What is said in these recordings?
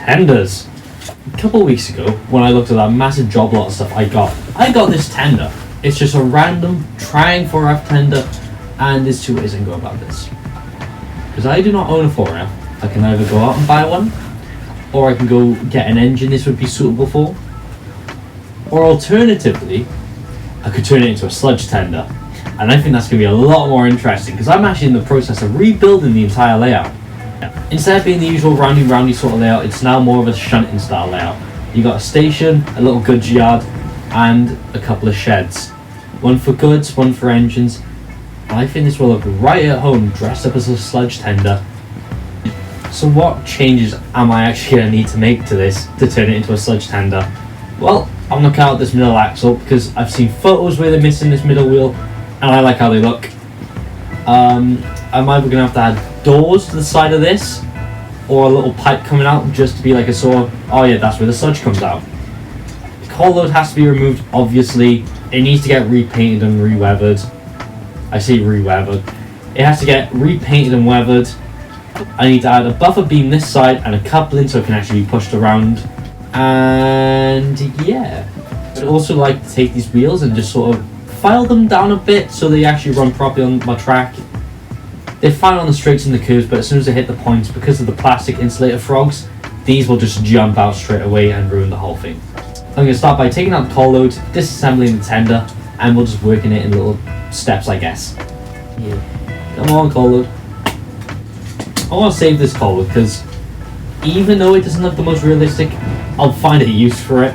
tenders. A couple of weeks ago, when I looked at that massive job lot of stuff I got this tender. It's just a random triang 4F tender, and there's two ways I can go about this. Because I do not own a 4F, I can either go out and buy one, or I can go get an engine this would be suitable for, or alternatively, I could turn it into a sludge tender. And I think that's going to be a lot more interesting, because I'm actually in the process of rebuilding the entire layout. Instead of being the usual roundy sort of layout, it's now more of a shunting style layout. You got a station, a little goods yard, and a couple of sheds. One for goods, one for engines. And I think this will look right at home, dressed up as a sludge tender. So what changes am I actually going to need to make to this to turn it into a sludge tender? Well, I'm going to cut out this middle axle, because I've seen photos where they're missing this middle wheel, and I like how they look. I'm either going to have to add doors to the side of this, or a little pipe coming out just to be like a sort of, oh yeah, that's where the sludge comes out. The coal load has to be removed, obviously. It needs to get repainted and re-weathered. I say re-weathered. It has to get repainted and weathered. I need to add a buffer beam this side and a coupling so it can actually be pushed around. And yeah. I'd also like to take these wheels and just sort of file them down a bit so they actually run properly on my track. They're fine on the straights and the curves, but as soon as they hit the points, because of the plastic insulator frogs, these will just jump out straight away and ruin the whole thing. I'm going to start by taking out the coal load, disassembling the tender, and we'll just work in it in little steps, I guess. Yeah. Come on, coal load. I want to save this coal load because even though it doesn't look the most realistic, I'll find a use for it.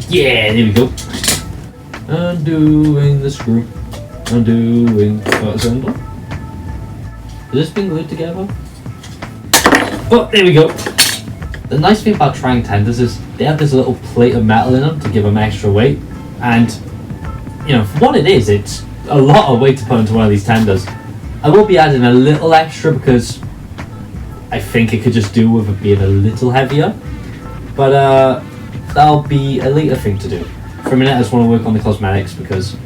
Yeah, there we go. Undoing the screw. Undoing the assembly. Is this being glued together? Oh, there we go. The nice thing about triang tenders is they have this little plate of metal in them to give them extra weight. And, you know, for what it is, it's a lot of weight to put into one of these tenders. I will be adding a little extra because I think it could just do with it being a little heavier. But that'll be a later thing to do. For a minute I just want to work on the cosmetics because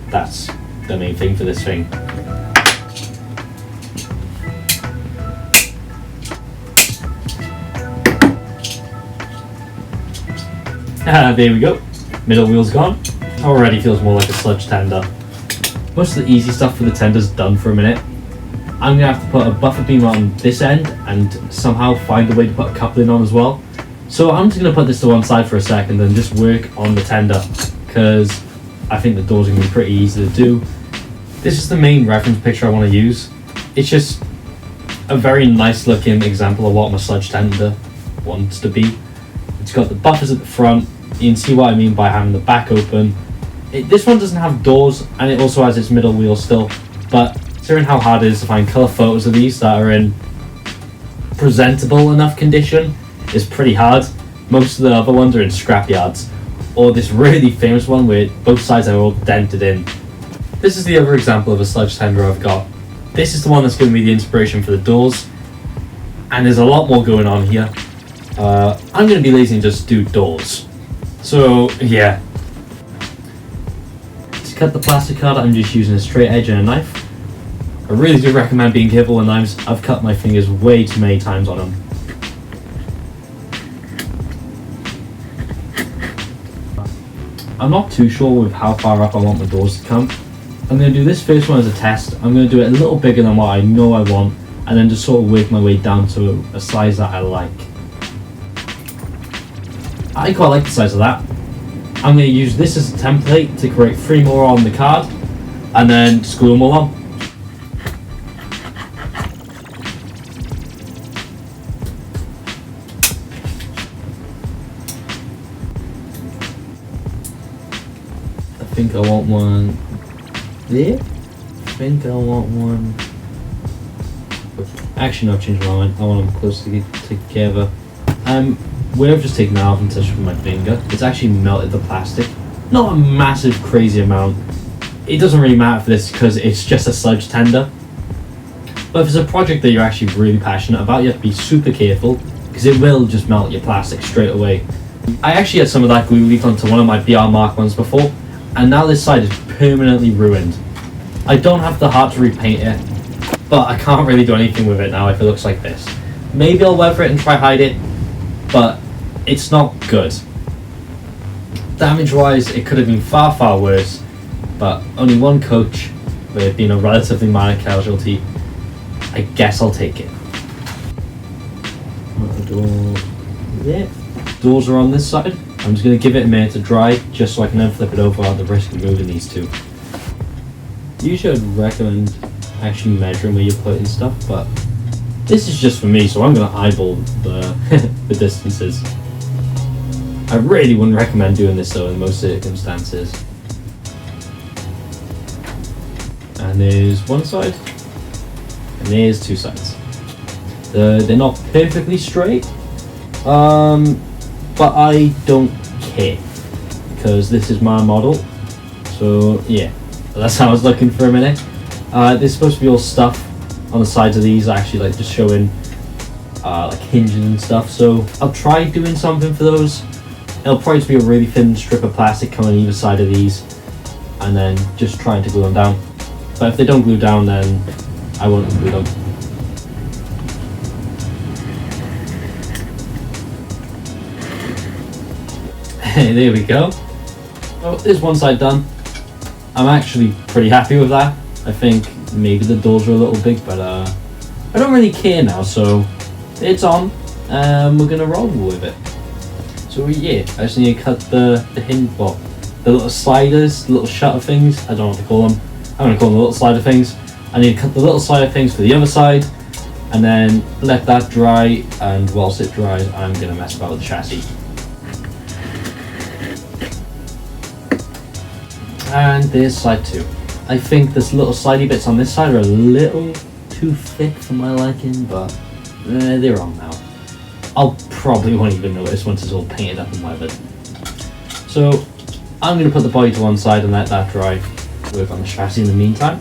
that's the main thing for this thing. There we go. Middle wheel's gone. Already feels more like a sludge tender. Most of the easy stuff for the tender's done for a minute. I'm going to have to put a buffer beam on this end and somehow find a way to put a coupling on as well. So I'm just going to put this to one side for a second and just work on the tender because I think the doors are going to be pretty easy to do. This is the main reference picture I want to use. It's just a very nice looking example of what my sludge tender wants to be. It's got the buffers at the front. You can see what I mean by having the back open. This one doesn't have doors and it also has its middle wheel still, but considering how hard it is to find colour photos of these that are in presentable enough condition is pretty hard. Most of the other ones are in scrapyards, or this really famous one where both sides are all dented in. This is the other example of a sludge tender I've got. This is the one that's giving me the inspiration for the doors, and there's a lot more going on here. I'm going to be lazy and just do doors. So yeah. To cut the plastic card, I'm just using a straight edge and a knife. I really do recommend being careful with knives. I've cut my fingers way too many times on them. I'm not too sure with how far up I want my doors to come. I'm going to do this first one as a test. I'm going to do it a little bigger than what I know I want, and then just sort of work my way down to a size that I like. I quite like the size of that. I'm going to use this as a template to create 3 more on the card, and then screw them all on. I think I want one there. I think I want one. Actually, no, I've changed my mind. I want them closely together. Where I've just taken that off and touched with my finger, it's actually melted the plastic. Not a massive, crazy amount. It doesn't really matter for this because it's just a sludge tender. But if it's a project that you're actually really passionate about, you have to be super careful because it will just melt your plastic straight away. I actually had some of that glue leaked onto one of my BR Mark ones before, and now this side is permanently ruined. I don't have the heart to repaint it, but I can't really do anything with it now if it looks like this. Maybe I'll weather it and try hide it, but it's not good. Damage wise, it could have been far, far worse, but only one coach with it being a relatively minor casualty. I guess I'll take it. Yeah. Doors are on this side. I'm just going to give it a minute to dry just so I can then flip it over at the risk of moving these two. Usually I'd recommend actually measuring where you're putting stuff, but this is just for me, so I'm going to eyeball the, the distances. I really wouldn't recommend doing this though in most circumstances. And there's one side, and there's two sides. They're not perfectly straight, but I don't care because this is my model. So yeah, that's how I was looking for a minute. There's supposed to be all stuff on the sides of these, actually, like just showing like hinges and stuff. So I'll try doing something for those. It'll probably just be a really thin strip of plastic coming on either side of these, and then just trying to glue them down. But if they don't glue down, then I won't glue them. Hey, there we go. Oh, there's one side done. I'm actually pretty happy with that. I think maybe the doors are a little big, but I don't really care now, so it's on. We're gonna roll with it. So yeah, I just need to cut the hinge, well, the little sliders, the little shutter things. I don't know what to call them. I'm gonna call them the little slider things. I need to cut the little slider things for the other side, and then let that dry. And whilst it dries, I'm gonna mess about with the chassis. And there's side 2. I think this little slidey bits on this side are a little too thick for my liking, but they're on now. I'll probably won't even notice once it's all painted up and weathered. So I'm going to put the body to one side and let that dry. Work on the chassis in the meantime.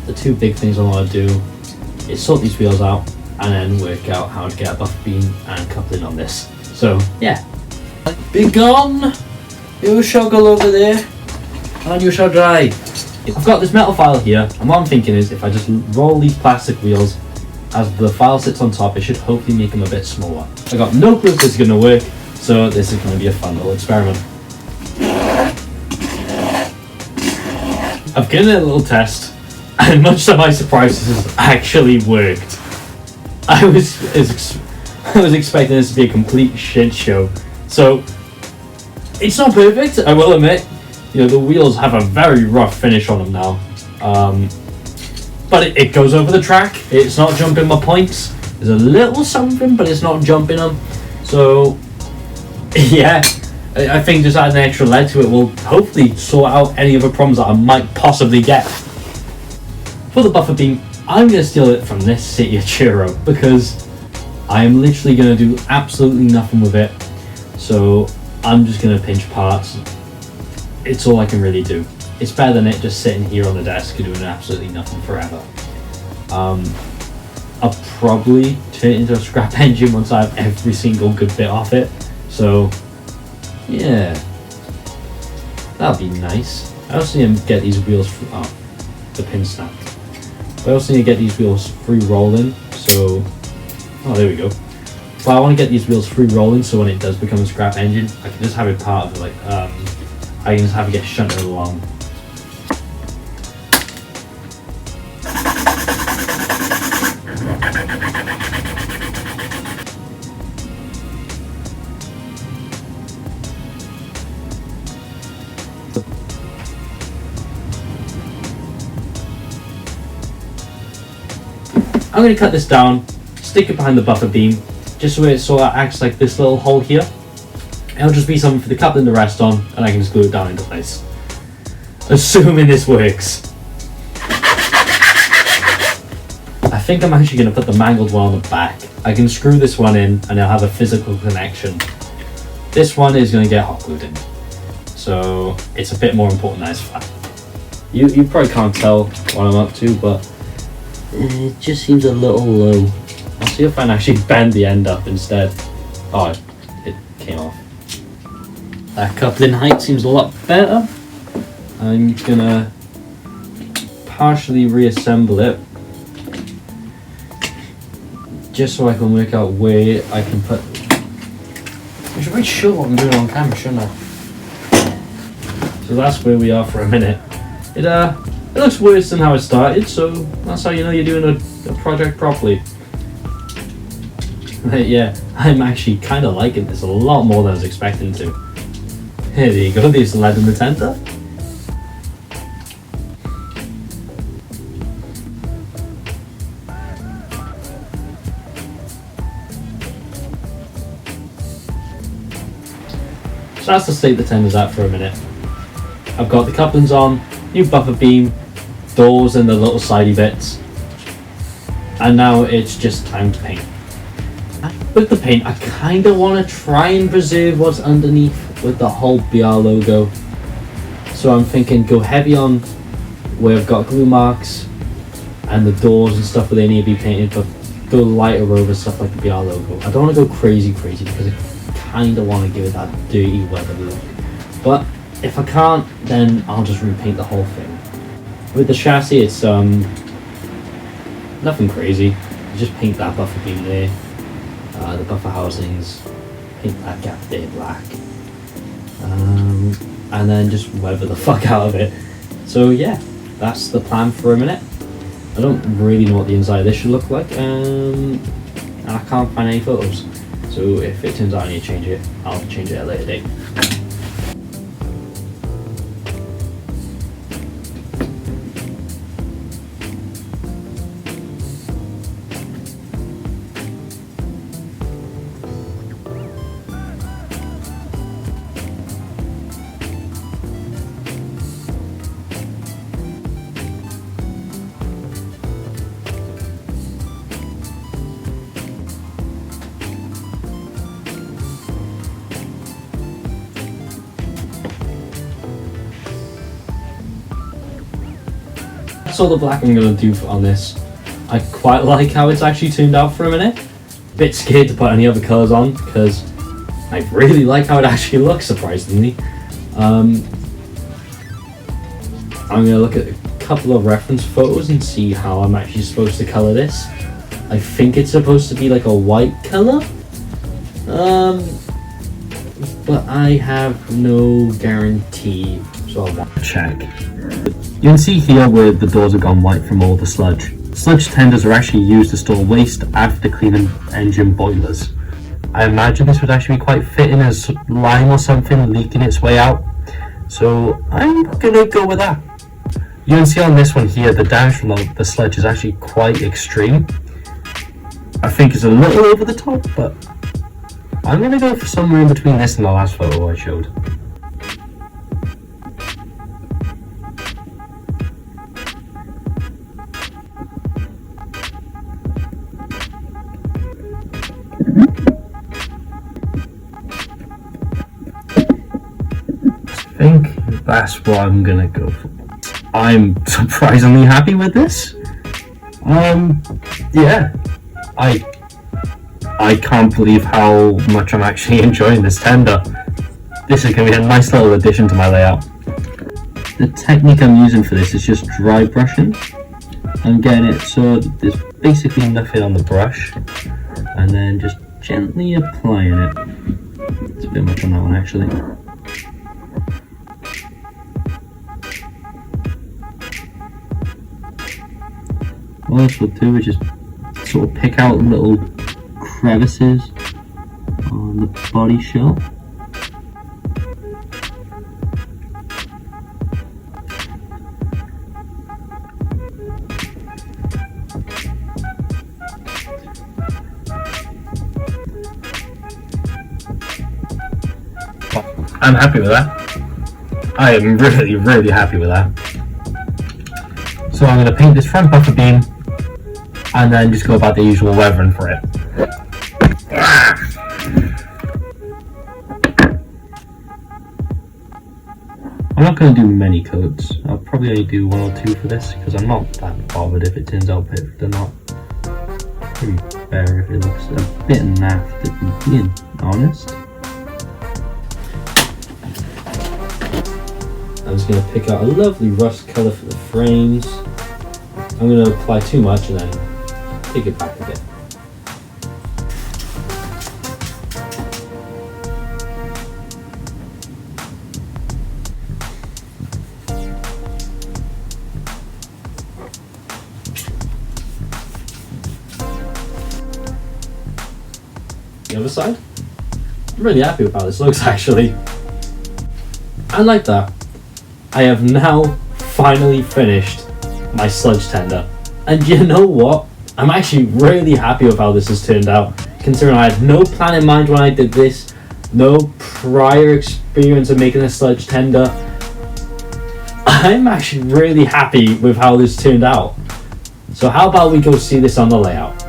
The two big things I want to do is sort these wheels out and then work out how to get a buffer beam and coupling on this. So yeah. Be gone! You shall go over there and you shall dry. I've got this metal file here, and what I'm thinking is if I just roll these plastic wheels as the file sits on top, it should hopefully make them a bit smaller. I got no clue if this is going to work, so this is going to be a fun little experiment. I've given it a little test, and much to my surprise, this has actually worked. I was expecting this to be a complete shit show, so it's not perfect, I will admit. You know, the wheels have a very rough finish on them now. But it goes over the track. It's not jumping my points. There's a little something, but it's not jumping them. So, yeah, I think just adding an extra leg to it will hopefully sort out any other problems that I might possibly get. For the buffer beam, I'm going to steal it from this City of Churro because I am literally going to do absolutely nothing with it. So, I'm just going to pinch parts. It's all I can really do. It's better than it just sitting here on the desk doing absolutely nothing forever. I'll probably turn it into a scrap engine once I have every single good bit off it. So, yeah, that'll be nice. I also need to get these wheels. The pin snapped. I also need to get these wheels free rolling. So, there we go. But I want to get these wheels free rolling so when it does become a scrap engine, I can just have it part of it, like I can just have it get shunted along. I'm going to cut this down, stick it behind the buffer beam, just so it sort of acts like this little hole here. It'll just be something for the coupling to rest on, and I can just glue it down into place. Assuming this works. I think I'm actually going to put the mangled one on the back. I can screw this one in, and it'll have a physical connection. This one is going to get hot glued in. So, it's a bit more important that it's flat. You probably can't tell what I'm up to, but it just seems a little low. I'll see if I can actually bend the end up instead. Oh, it came off. That coupling height seems a lot better. I'm gonna partially reassemble it just so I can work out where I can put. I should really show what I'm doing on camera, shouldn't I? So that's where we are for a minute. It looks worse than how it started, so that's how you know you're doing a project properly. But yeah, I'm actually kind of liking this a lot more than I was expecting to. Here you go, there's lead in the tender. So that's the state the tender's at for a minute. I've got the couplings on, new buffer beam, doors and the little sidey bits. And now it's just time to paint. With the paint, I kind of want to try and preserve what's underneath with the whole BR logo. So I'm thinking go heavy on where I've got glue marks and the doors and stuff where they need to be painted, but go lighter over stuff like the BR logo. I don't want to go crazy because I kind of want to give it that dirty weather look. But if I can't, then I'll just repaint the whole thing. With the chassis, it's nothing crazy. You just paint that buffer beam there. The buffer housings, paint that gap there black, and then just weather the fuck out of it. So yeah, that's the plan for a minute. I don't really know what the inside of this should look like, and I can't find any photos. So if it turns out I need to change it, I'll change it at a later date. That's all the black I'm going to do on this. I quite like how it's actually turned out for a minute. Bit scared to put any other colours on because I really like how it actually looks, surprisingly. I'm going to look at a couple of reference photos and see how I'm actually supposed to colour this. I think it's supposed to be like a white colour, but I have no guarantee, so I'll want to check. You can see here where the doors have gone white from all the sludge. Sludge tenders are actually used to store waste after cleaning engine boilers. I imagine this would actually be quite fitting as lime or something leaking its way out, so I'm gonna go with that. You can see on this one here, the damage from the sludge is actually quite extreme. I think it's a little over the top, but I'm gonna go for somewhere in between this and the last photo I showed. I think that's what I'm gonna go for. I'm surprisingly happy with this. Yeah, I can't believe how much I'm actually enjoying this tender. This is gonna be a nice little addition to my layout. The technique I'm using for this is just dry brushing. I'm getting it so there's basically nothing on the brush, and then just gently applying it. It's a bit much on that one actually. All this will do is just sort of pick out little crevices on the body shell. I'm happy with that. I am really happy with that. So I'm going to paint this front buffer beam and then just go about the usual weathering for it. I'm not going to do many coats. I'll probably only do one or two for this because I'm not that bothered if it turns out perfect or not. Pretty fair if it looks a bit naff, if I'm being honest. I'm just going to pick out a lovely rust colour for the frames. I'm going to apply too much and then take it back a bit. the other side. I'm really happy with how this looks actually. And like that, I have now finally finished my sludge tender. And you know what? I'm actually really happy with how this has turned out, considering I had no plan in mind when I did this, no prior experience of making a sludge tender. I'm actually really happy with how this turned out. So how about we go see this on the layout?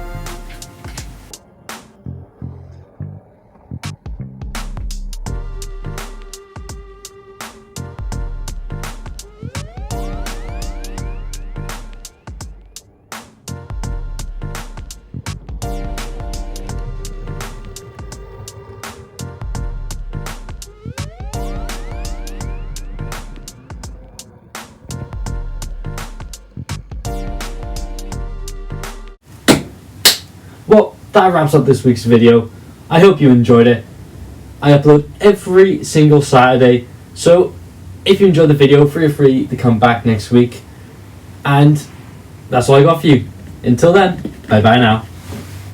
Well, that wraps up this week's video. I hope you enjoyed it. I upload every single Saturday, so if you enjoyed the video, feel free to come back next week. And that's all I got for you. Until then, bye bye now.